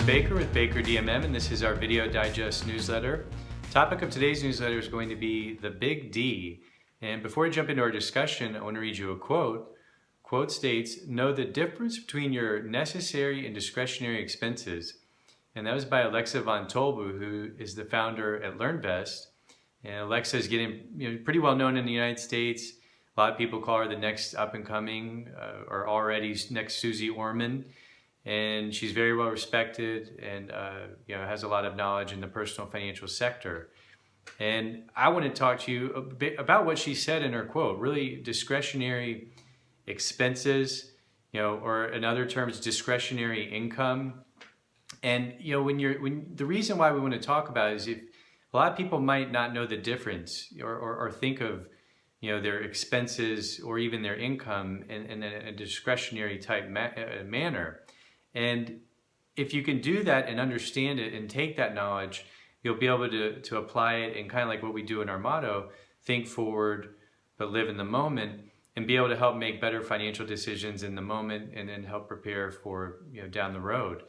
Baker with Baker DMM, and this is our video digest newsletter. Topic of today's newsletter is going to be the big D. And before I jump into our discussion, I want to read you a quote. Quote states, "Know the difference between your necessary and discretionary expenses." And that was by Alexa Von Trobel, who is the founder at Learnvest. And Alexa is getting pretty well known in the United States. A lot of people call her the next up and coming or already next Susie Orman. And she's very well respected and has a lot of knowledge in the personal financial sector. And I want to talk to you a bit about what she said in her quote, really discretionary expenses, or in other terms, discretionary income. And the reason why we want to talk about it is if a lot of people might not know the difference or think of their expenses or even their income in a discretionary type manner. And if you can do that and understand it and take that knowledge, you'll be able to apply it and kind of like what we do in our motto, think forward, but live in the moment, and be able to help make better financial decisions in the moment and then help prepare for down the road.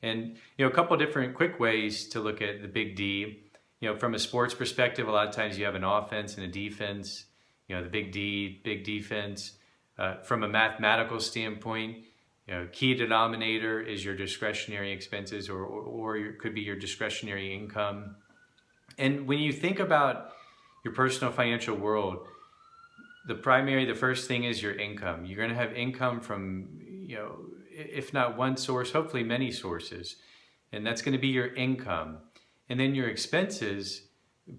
And a couple different quick ways to look at the big D. From a sports perspective, a lot of times you have an offense and a defense. The big D, big defense. From a mathematical standpoint, key denominator is your discretionary expenses or could be your discretionary income. And when you think about your personal financial world, the first thing is your income. You're going to have income from, if not one source, hopefully many sources. And that's going to be your income. And then your expenses,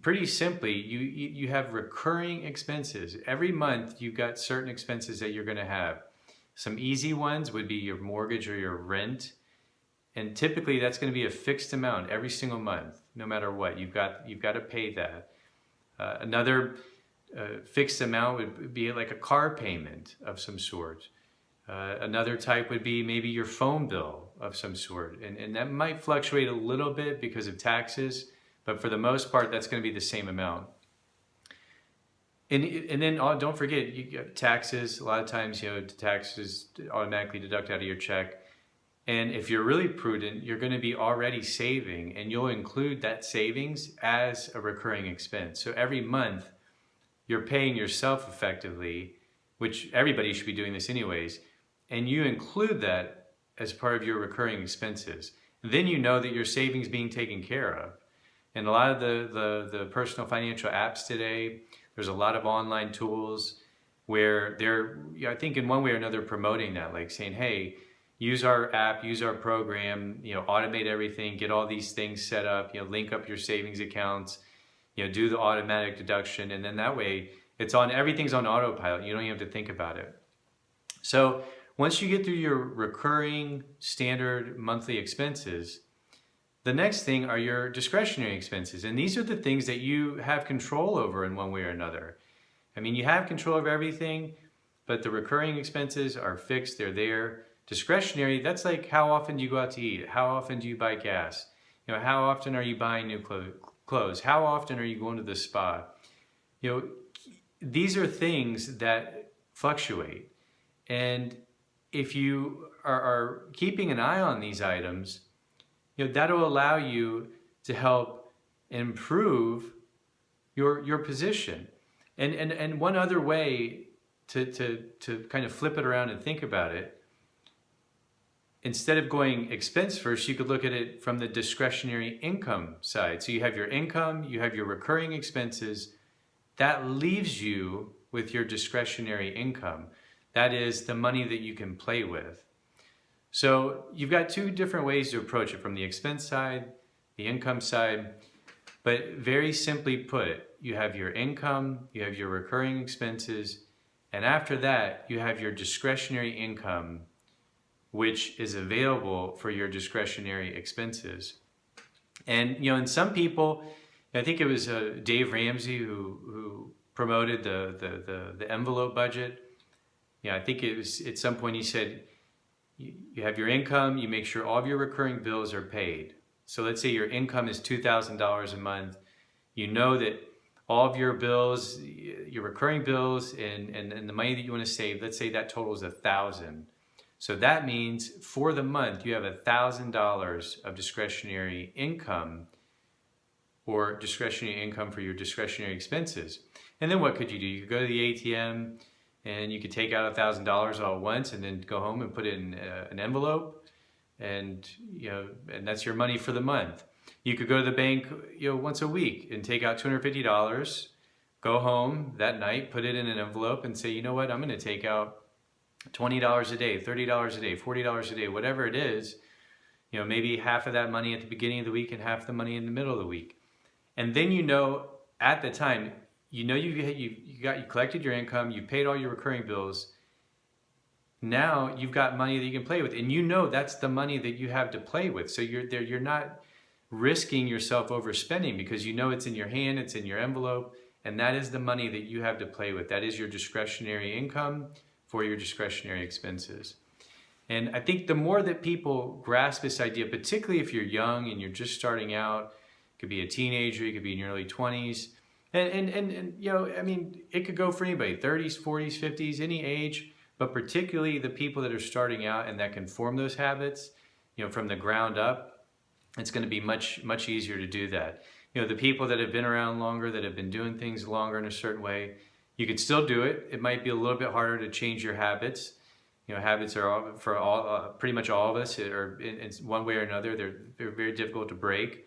pretty simply, you have recurring expenses. Every month you've got certain expenses that you're going to have. Some easy ones would be your mortgage or your rent. And typically that's going to be a fixed amount every single month, no matter what. You've got to pay that. Another fixed amount would be like a car payment of some sort. Another type would be maybe your phone bill of some sort. And that might fluctuate a little bit because of taxes, but for the most part, that's going to be the same amount. And then don't forget, you get taxes. A lot of times, taxes automatically deduct out of your check. And if you're really prudent, you're going to be already saving, and you'll include that savings as a recurring expense. So every month, you're paying yourself effectively, which everybody should be doing this anyways, and you include that as part of your recurring expenses. Then you know that your savings being taken care of. And a lot of the personal financial apps today, there's a lot of online tools where they're, I think in one way or another, promoting that, like saying, hey, use our app, use our program, automate everything, get all these things set up, link up your savings accounts, do the automatic deduction, and then that way everything's on autopilot. You don't even have to think about it. So once you get through your recurring standard monthly expenses, the next thing are your discretionary expenses. And these are the things that you have control over in one way or another. I mean, you have control over everything, but the recurring expenses are fixed, they're there. Discretionary, that's like how often do you go out to eat? How often do you buy gas? How often are you buying new clothes? How often are you going to the spa? These are things that fluctuate. And if you are keeping an eye on these items, that'll allow you to help improve your position. And one other way to kind of flip it around and think about it, instead of going expense first, you could look at it from the discretionary income side. So you have your income, you have your recurring expenses. That leaves you with your discretionary income. That is the money that you can play with. So you've got two different ways to approach it, from the expense side, the income side. But very simply put, you have your income, you have your recurring expenses, and after that, you have your discretionary income, which is available for your discretionary expenses. And and some people, I think it was Dave Ramsey who promoted the envelope budget. I think it was at some point he said, you have your income, you make sure all of your recurring bills are paid. So let's say your income is $2,000 a month. You know that all of your bills, your recurring bills, and the money that you want to save, let's say that totals $1,000. So that means for the month, you have $1,000 of discretionary income or discretionary income for your discretionary expenses. And then what could you do? You could go to the ATM and you could take out $1,000 all at once and then go home and put it in an envelope, and and that's your money for the month. You could go to the bank once a week and take out $250, go home that night, put it in an envelope and say, you know what, I'm going to take out $20 a day, $30 a day, $40 a day, whatever it is, maybe half of that money at the beginning of the week and half the money in the middle of the week. And then at the time, you collected your income, you paid all your recurring bills. Now you've got money that you can play with, and that's the money that you have to play with. So you're not risking yourself overspending because it's in your hand, it's in your envelope, and that is the money that you have to play with. That is your discretionary income for your discretionary expenses. And I think the more that people grasp this idea, particularly if you're young and you're just starting out, it could be a teenager, you could be in your early 20s, and it could go for anybody, 30s, 40s, 50s, any age, but particularly the people that are starting out and that can form those habits, from the ground up, it's going to be much, much easier to do that. The people that have been around longer, that have been doing things longer in a certain way, you can still do it. It might be a little bit harder to change your habits. Habits are pretty much all of us, or in one way or another, they're very difficult to break.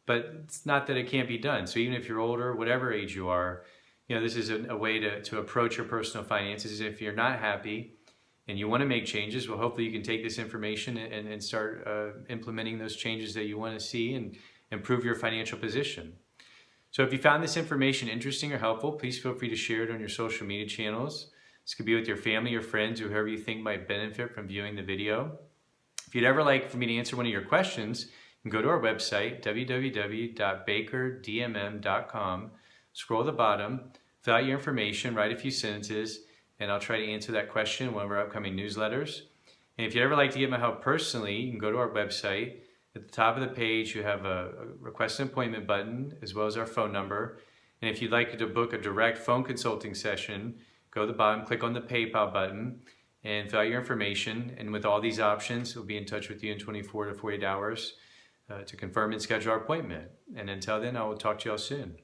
But it's not that it can't be done. So even if you're older, whatever age you are, this is a way to approach your personal finances. If you're not happy and you want to make changes, well, hopefully you can take this information and start implementing those changes that you want to see and improve your financial position. So if you found this information interesting or helpful, please feel free to share it on your social media channels. This could be with your family or friends or whoever you think might benefit from viewing the video. If you'd ever like for me to answer one of your questions, you can go to our website, www.bakerdmm.com, scroll to the bottom, fill out your information, write a few sentences, and I'll try to answer that question in one of our upcoming newsletters. And if you'd ever like to get my help personally, you can go to our website. At the top of the page, you have a request an appointment button, as well as our phone number. And if you'd like to book a direct phone consulting session, go to the bottom, click on the PayPal button, and fill out your information. And with all these options, we'll be in touch with you in 24 to 48 hours to confirm and schedule our appointment. And until then, I will talk to you all soon.